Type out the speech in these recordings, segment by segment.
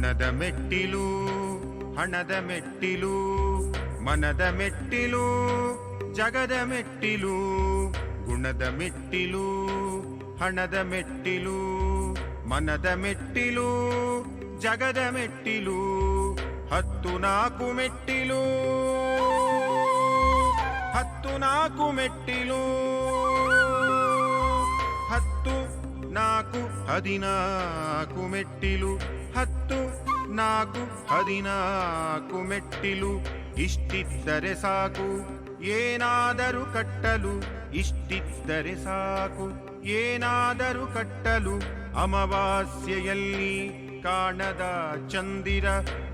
ಗುಣದ ಮೆಟ್ಟಿಲು ಹಣದ ಮೆಟ್ಟಿಲು ಮನದ ಮೆಟ್ಟಿಲು ಜಗದ ಮೆಟ್ಟಿಲು ಗುಣದ ಮೆಟ್ಟಿಲು ಹಣದ ಮೆಟ್ಟಿಲು ಮನದ ಮೆಟ್ಟಿಲು ಜಗದ ಮೆಟ್ಟಿಲು 14 ಮೆಟ್ಟಿಲು 14 ಮೆಟ್ಟಿಲು 14 ಮೆಟ್ಟಿಲು 14 ಮೆಟ್ಟಿಲು ಇಷ್ಟಿದ್ದರೆ ಸಾಕು ಏನಾದರೂ ಕಟ್ಟಲು ಇಷ್ಟಿದ್ದರೆ ಸಾಕು ಏನಾದರೂ ಕಟ್ಟಲು ಅಮಾವಾಸ್ಯೆಯಲ್ಲಿ ಕಾಣದ ಚಂದಿರ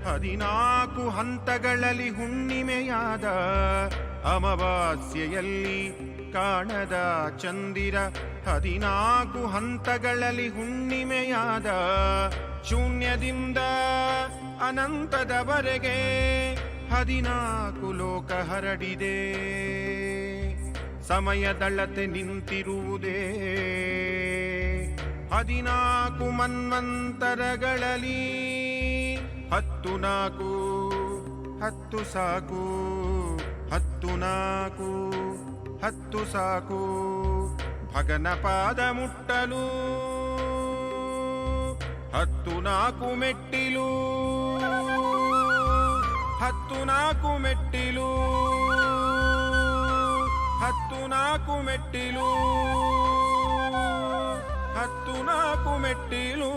14 ಹಂತಗಳಲ್ಲಿ ಹುಣ್ಣಿಮೆಯಾದ ಅಮಾವಾಸ್ಯೆಯಲ್ಲಿ ಕಾಣದ ಚಂದಿರ 14 ಹಂತಗಳಲ್ಲಿ ಹುಣ್ಣಿಮೆಯಾದ ಶೂನ್ಯದಿಂದ ಅನಂತದವರೆಗೆ 14 ಲೋಕ ಹರಡಿದೆ ಸಮಯದಳತೆ ನಿಂತಿರುವುದೇ 14 ಮನ್ವಂತರಗಳಲ್ಲಿ 14 ಸಾಕು 14 ಸಾಕು ಭಗನ ಪಾದ ಮುಟ್ಟಲು 14 ಮೆಟ್ಟಿಲು 14 ಮೆಟ್ಟಿಲು 14 ಮೆಟ್ಟಿಲು 14 ಮೆಟ್ಟಿಲು